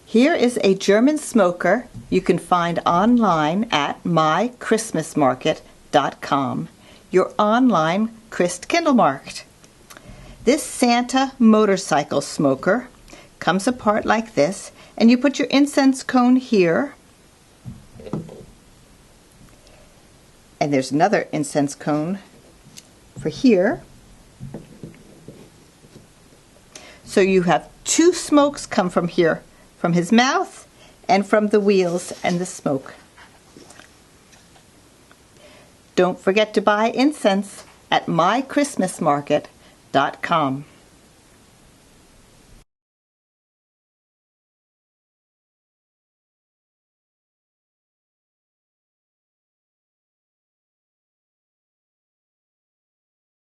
Here is a German smoker you can find online at mychristmasmarket.com, your online Christkindl-Markt. This Santa motorcycle smoker comes apart like this, and you put your incense cone here, and there's another incense cone for here. So you have two smokes come from here, from his mouth and from the wheels and the smoke. Don't forget to buy incense at mychristmasmarket.com.